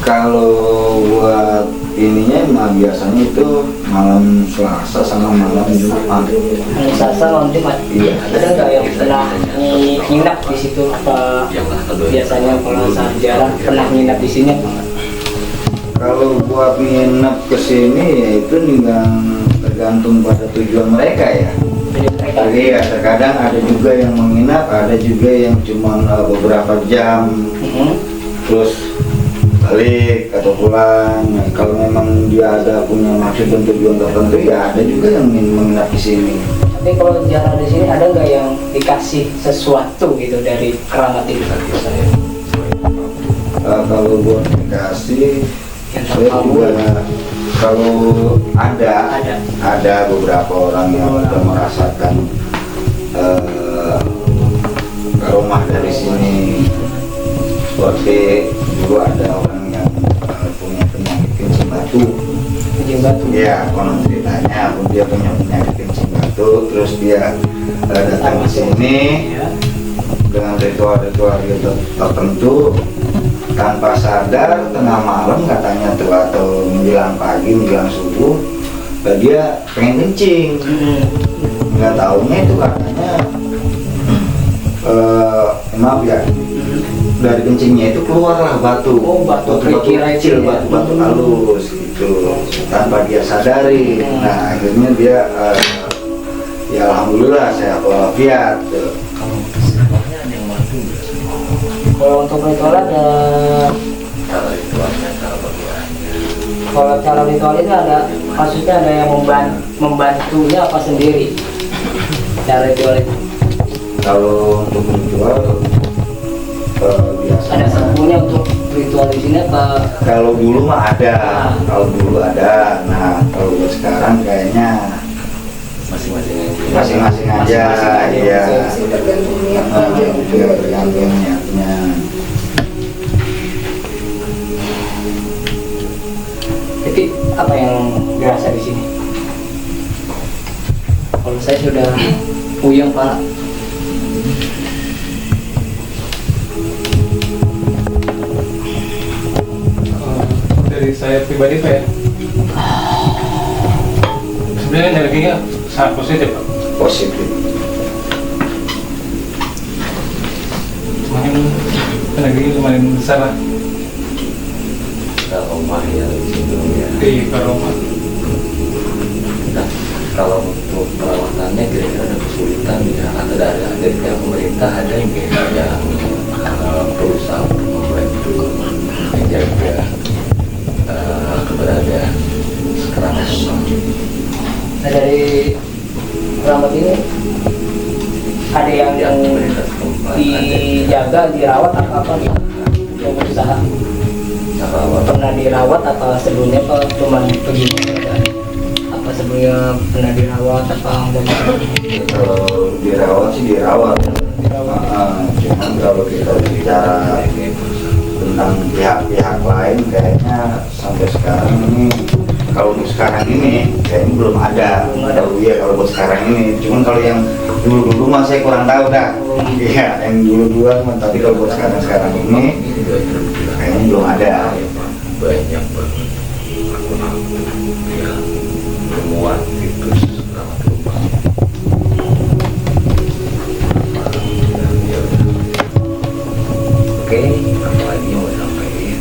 kalau buat ininya mah biasanya itu malam Selasa sama malam Jumat. Malam Selasa malam Jumat. Iya. Ada nggak yang pernah nginap di situ apa biasanya kalau saat ziarah pernah nginap di sini apa nggak? Kalau buat nginep ke sini ya itu tergantung pada tujuan mereka ya. Jadi mereka Iya, terkadang ada juga yang menginap, ada juga yang cuma beberapa jam terus balik atau pulang. Nah, kalau memang dia ada punya maksud dan tujuan tertentu ya ada juga yang menginap di sini. tapi kalau ziarah di sini ada nggak yang dikasih sesuatu gitu dari keramat itu? Kalau buat dikasih Yang saya juga kalau ada beberapa orang yang sudah merasakan aroma dari sini. Seperti dulu ada orang yang punya penyakit kencing batu. Kencing batu. Ya, konon ceritanya dia punya penyakit kencing batu, terus dia datang ke sini dengan ritual-ritual tertentu, tanpa sadar tengah malam katanya tuh atau menjelang pagi menjelang subuh dia pengen kencing, nggak taunya itu katanya maaf ya, dari kencingnya itu keluarlah batu. Oh, batu kecil, kecil ya. batu halus gitu, tanpa dia sadari. Nah akhirnya dia ya alhamdulillah sehat walafiat. Kalau sebenarnya ada yang mampu nggak? Kalau untuk ritual ada, Cara ritualnya, cara bagaimana? kalau cara ritual itu ada, maksudnya ada yang membantunya apa sendiri cara ritual itu? Kalau untuk ritual biasanya Ada sepupunya untuk ritual di sini apa? kalau dulu mah ada, kalau dulu ada. Nah kalau buat sekarang kayaknya masing-masing aja, iya. Masih tergantung niatnya aja. Juga tergantung niatnya. Jadi apa yang dirasa di sini? Kalau saya sudah puyeng Pak. Dari saya pribadi Pak ya, sebenarnya energinya sangat positif Pak. Positif. Energinya lumayan besar lah Rumah ya di situ ya. di Karoma. Nah, kalau untuk perawatannya kira-kira ada kesulitan ya, atau dari pihak pemerintah ada yang berusaha untuk membantu menjaga keberadaan keramat Lumpang. Nah dari keramat ini ada yang Pemerintah setempat ada dijaga, dirawat apa gitu? Yang berusaha perawat. pernah dirawat apa sebelumnya apa cuman begini aja? Apa sebelumnya pernah dirawat apa enggak? Kalau dirawat sih dirawat. Cuman kalau kita bicara tentang pihak-pihak lain kayaknya sampai sekarang ini, kalau untuk sekarang ini kayaknya belum ada. Kalau iya kalau buat sekarang ini, cuman kalau yang dulu-dulu mah saya kurang tahu dah. Iya, yang dulu-duluan mah, tapi kalau buat sekarang ini kayaknya belum ada. Banyak banget akun-akun ya, temuan situs keramat Lumpang. Ya udah, Oke, apalagi yang mau sampaikan.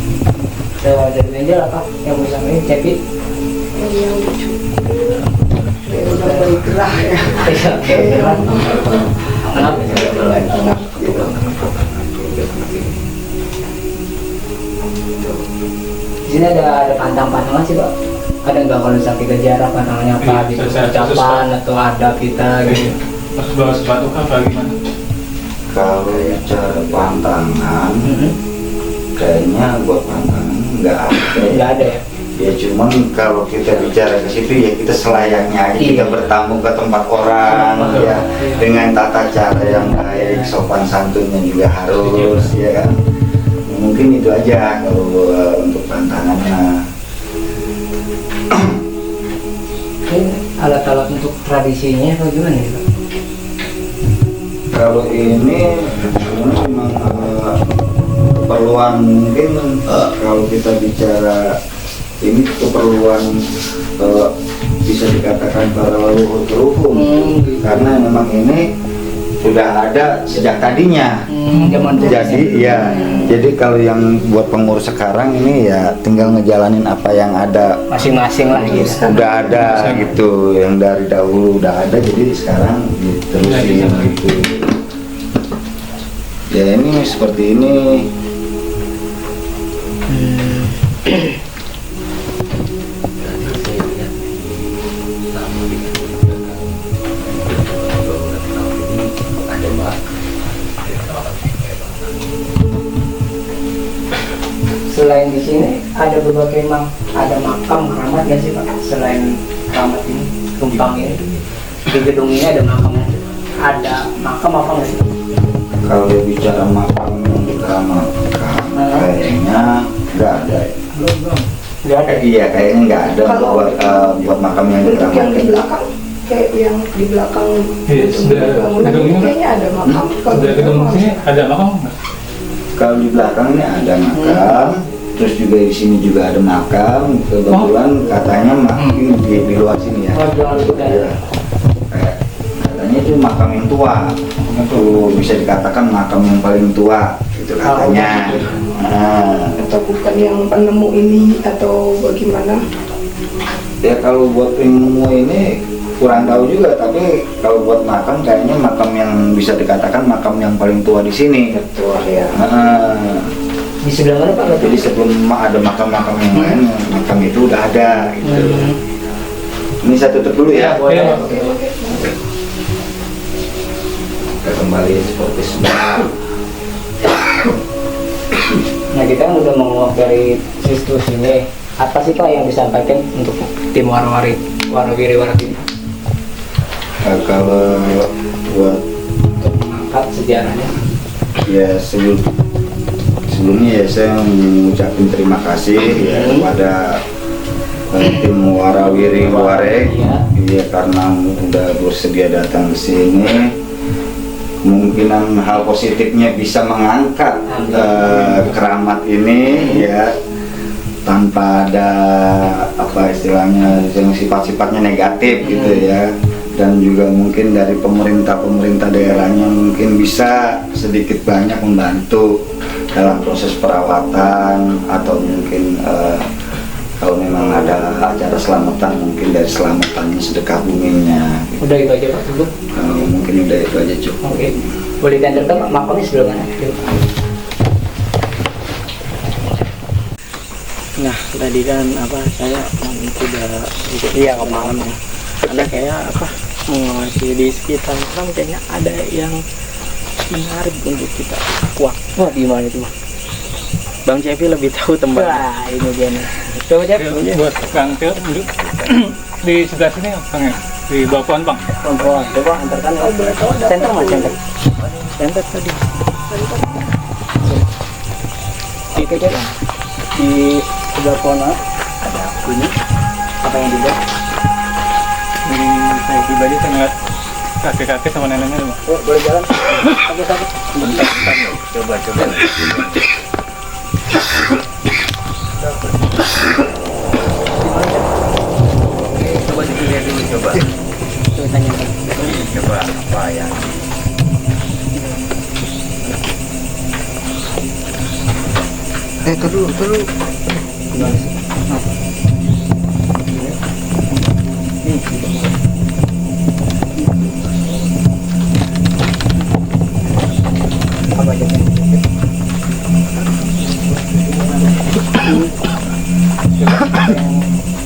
dari Angel apa yang mau sampaikan Cepi? Yang lucu. Ya udah bergerah ya. Oke, kenapa? Di sini ada pantang-pantangan sih Pak. Ada nggak kalau misalnya kita jarak pantangannya apa Iya, gitu, saya khusus, ucapan atau adab kita gitu. Harus bawa sepatu kah apa gimana? Kalau bicara pantangan, kayaknya buat pantangan nggak ada. Nggak ada ya? Ya cuman kalau kita bicara ke situ ya kita selayaknya aja, kita bertamu ke tempat orang ya dengan tata cara yang baik, sopan santunnya juga harus ya kan. Mungkin itu aja kalau untuk pantangannya. Mungkin alat-alat untuk tradisinya atau gimana ya Pak? Kalau ini memang keperluan mungkin kalau kita bicara ini keperluan bisa dikatakan para leluhur terhukum karena memang ini sudah ada sejak tadinya. Zaman dulu Jadi ya, jadi kalau yang buat pengurus sekarang ini ya tinggal ngejalanin apa yang ada, masing-masing lah gitu. udah ada gitu, yang dari dahulu udah ada, jadi sekarang diterusin gitu. Ya ini seperti ini. Tadi saya lihat sama di belakang bangunan kafe ini ada makam. Selain di sini ada berbagai ada makam keramat ya sih Pak. Selain keramat ini, Lumpang ini, di gedung ini ada makam apa nggak sih? Kalau bicara makam yang dikeramatkan, kayaknya nggak ada. Nggak ada. Iya, kayaknya nggak ada buat makam yang Untuk yang di dikeramatkan. belakang, kayak yang di belakang Iya, sudah bangunan gedung ini, kayaknya ada makam. Kalau Udah gedung di sini ada makam nggak? Kalau di belakang ini ada makam, terus juga di sini juga ada makam. Kebetulan katanya makin di luar sini ya. Oh, jual juga ya. Iya. Katanya itu makam yang tua. Itu bisa dikatakan makam yang paling tua. Itu gitu katanya. Atau bukan yang penemu ini atau bagaimana? Ya kalau buat ilmu ini kurang tahu juga, tapi kalau buat makam kayaknya makam yang bisa dikatakan makam yang paling tua di sini. Betul ya. Di sebelah mana Pak? Jadi sebelum ada makam-makam yang lain, makam itu udah ada gitu. Ini saya tutup dulu ya. Boleh. Kita kembali seperti semula. Nah kita kan udah menguak dari Kristus ini. Apa sih Pak yang disampaikan untuk tim warawiri Waratini? Kalau buat Mengangkat sejarahnya. ya sebelumnya ya saya mengucapkan terima kasih ya kepada tim warawiri Ware ya karena udah bersedia datang ke sini. Kemungkinan hal positifnya bisa mengangkat keramat ini ya tanpa ada apa istilahnya yang sifat-sifatnya negatif gitu ya, dan juga mungkin dari pemerintah daerahnya mungkin bisa sedikit banyak membantu dalam proses perawatan atau mungkin kalau memang ada acara selamatan mungkin dari selamatannya sedekah buminya gitu. Udah itu aja Pak dulu. Mungkin udah itu aja cukup. Oke. Boleh diantarkan Pak makamnya sebelah mana? Nah tadi kan saya udah iya kemarin ya. Ada kayak mengawasi di sekitar makam kayaknya ada yang menarik untuk kita kuak. Wah di mana itu Bang? Bang Cepi lebih tahu tempat. Wah ini dia nih. Coba Cep. Buat Kang Teo duduk di sebelah sini Bang ya, di bawah pohon Bang. Coba antarkan center mas center. Center tadi. Itu Cep. Di sebelah pohon ada ini. Apa yang dilihat? Dari saya pribadi saya ngeliat kakek-kakek sama neneknya Bang. Oh, boleh jalan. Satu-satu. Coba. Coba dilihat dulu coba. Coba tanya. Coba apa ya? Terus. Apa aja?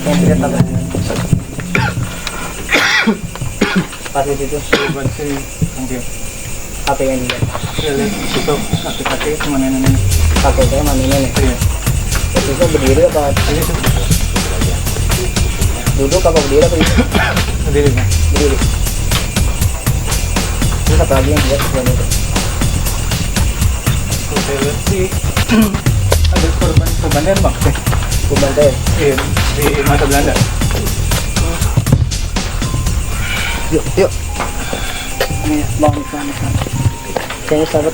Yang tidak apa? Pas di situ. Buat sini Kang Teo. Apa yang dilihat? Ya lihat itu kakek-kakek sama neneknya. Kakek saya mana nenek? Iya. Itu berdiri apa? Ini tuh Duduk apa berdiri apa? berdiri Bang. Berdiri. Terus apa lagi yang dilihat selain itu? Kalau saya lihat sih ada korban Bang. Pembantai. Iya, di masa Belanda. Yuk. Ini bang di sana. Kayaknya sahabat.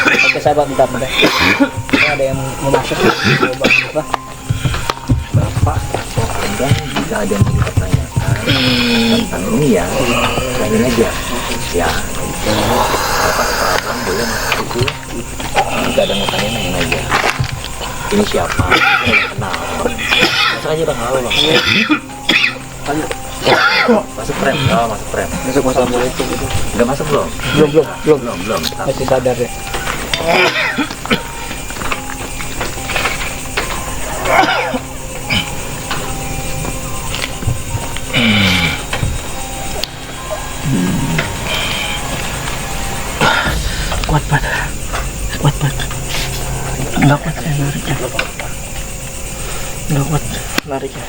Oke sahabat bentar. Ada yang mau masuk. Coba apa? Bapak atau Anda jika ada yang mau dipertanyakan tentang ini ya, tanyain aja. Ya, itu Bapak Abang boleh masuk itu. Jika ada yang mau tanya, nanya aja. Ini siapa? Ini yang kenal. Masuk aja Bang, halo Bang. Masuk frame, masuk frame. Masuk assalamualaikum itu. Udah masuk belum? Belum. Masih sadar ya. Kuat Pak. Nggak kuat saya nariknya. Nggak kuat nariknya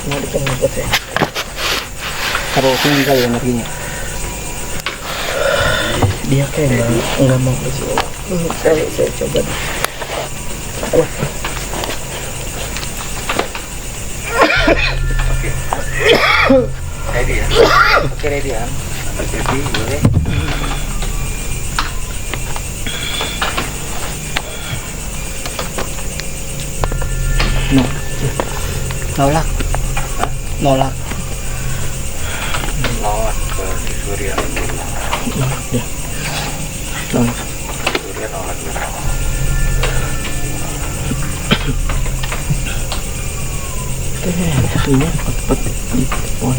nggak kuat saya. Taruh sini kali ya nariknya. Dia kayak nggak mau. Saya coba. Ready ya? Oke ready ya. Jadi boleh. Nolak. Nolak ke Surya. Ya. Nah. Oke, ini cepat di pohon.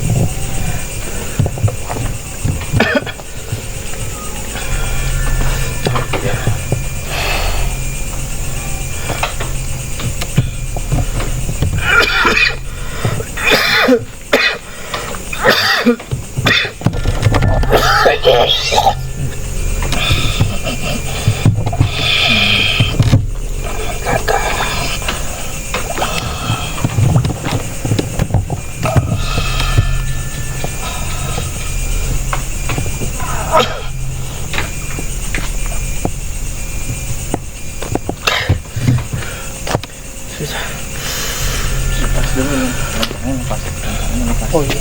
Oh iya.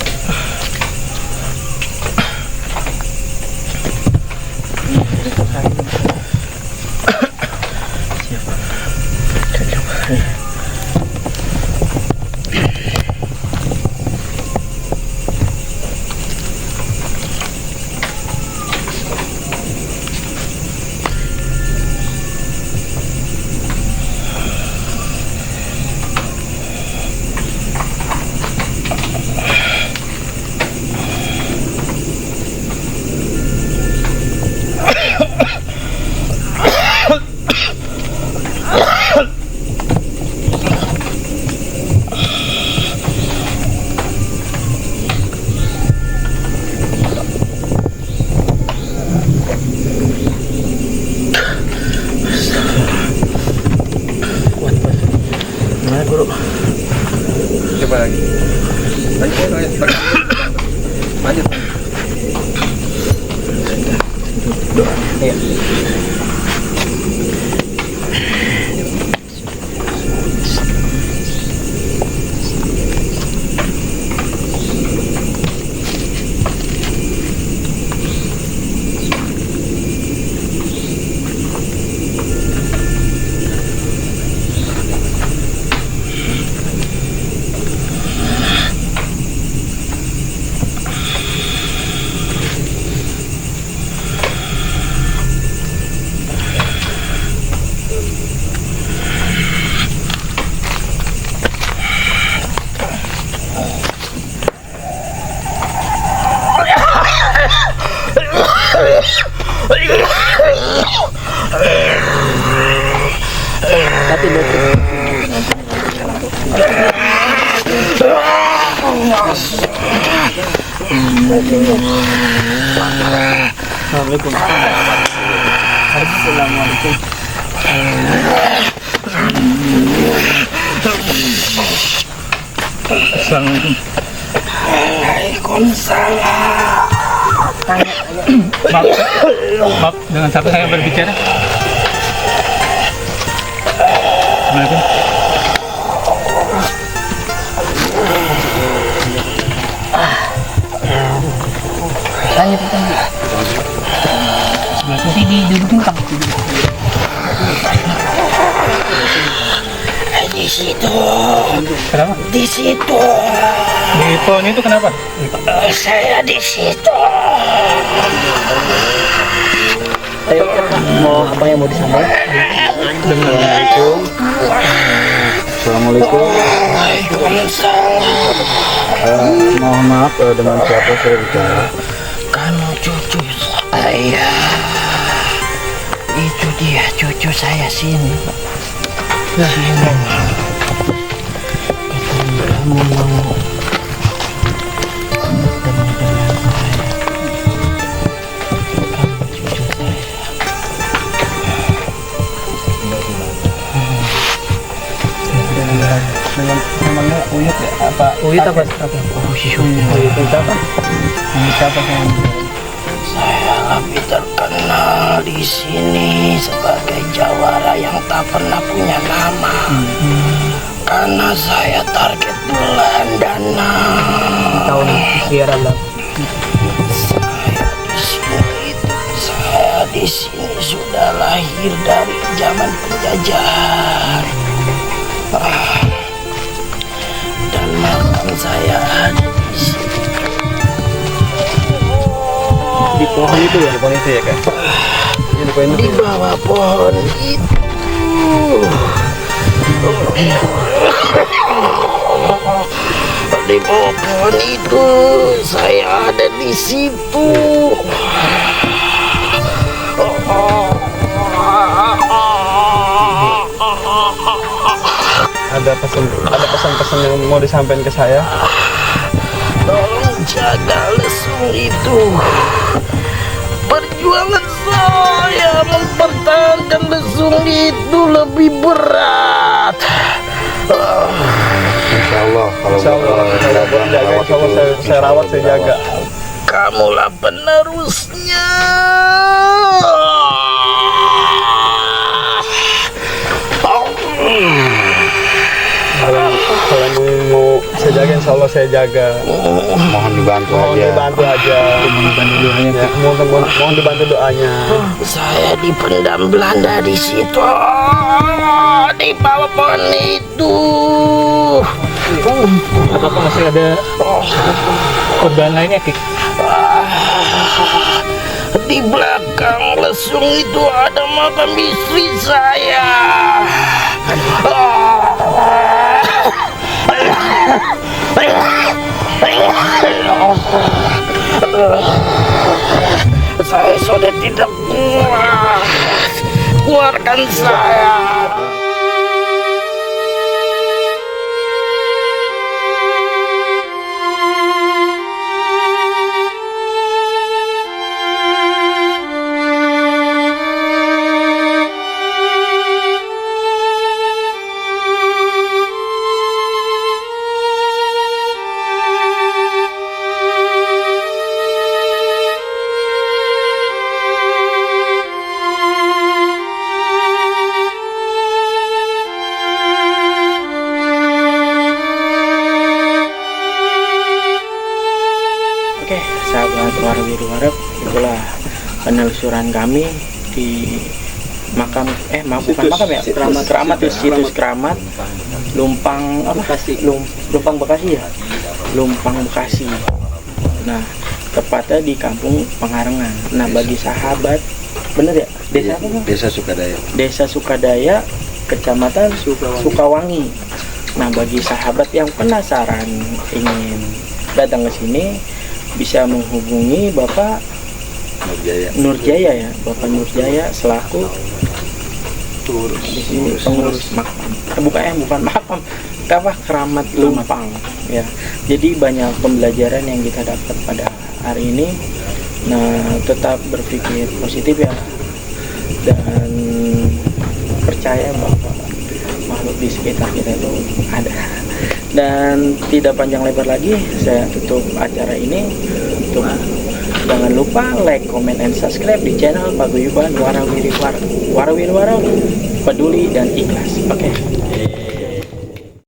Gimana guru? Coba lagi. Lanjut. Lanjut. Doa. Iya. Tapi dokter. Assalamualaikum. Assalamualaikum. Assalamualaikum. Waalaikumsalam. Maaf, dengan siapa saya berbicara? Assalamualaikum. Tanya petani. Sini dudukin Kang. Di situ. Kenapa? Di situ. Di pohon itu kenapa? Saya di situ. Ayo, mau apa yang mau disampaikan? Assalamualaikum. Waalaikumsalam. Mohon maaf, dengan siapa saya bicara? Kamu cucu saya. Itu dia cucu saya sini. Sini. Kamu mau Namanya Uyut ya? Apa? Uyut apa? Uyut apa? Siapa yang saya lebih terkenal di sini sebagai jawara yang tak pernah punya nama. Karena saya target bulan dana. Tahun siaran lah. Saya di sini sudah lahir dari zaman penjajahan. Dan makam saya ada di sini. di pohon itu ya? Di pohon itu ya kak? Iya, di pohon itu. Di bawah pohon itu. Di bawah pohon itu saya ada di situ. Ada pesan-pesan yang mau disampaikan ke saya? Tolong jaga lesung itu. Perjuangan saya mempertahankan lesung itu lebih berat. Insya Allah kalau saya rawat, saya jaga. Kamulah penerusnya. Kalau mau saya jaga, insya Allah saya jaga. mohon dibantu aja. Mohon dibantu doanya. Saya dipendam Belanda di situ, di bawah pohon itu. Apakah masih ada korban lainnya, Ki? Di belakang lesung itu ada makam istri saya. Saya sudah tidak kuat. Keluarkan saya. Oke, sahabat Warawiri Warab, itulah penelusuran kami di makam bukan makam ya, keramat situs keramat Lumpang Lumpang Bekasi ya, Lumpang Bekasi. Nah, tepatnya di Kampung Pengarengan. Nah, bagi sahabat, bener ya, desa apa? Desa Sukadaya. Desa Sukadaya, Kecamatan Sukawangi. Nah, bagi sahabat yang penasaran ingin datang ke sini, bisa menghubungi Bapak Nurjaya ya, Bapak Nurjaya selaku di sini pengurus makam. Bukan makam, keramat Lumpang ya. Jadi banyak pembelajaran yang kita dapat pada hari ini. Nah, tetap berpikir positif ya, dan percaya bahwa makhluk di sekitar kita itu ada. Dan tidak panjang lebar lagi, saya tutup acara ini. Jangan lupa like, comment, and subscribe di channel Paguyuban Warawiri Warab, peduli dan ikhlas. Oke.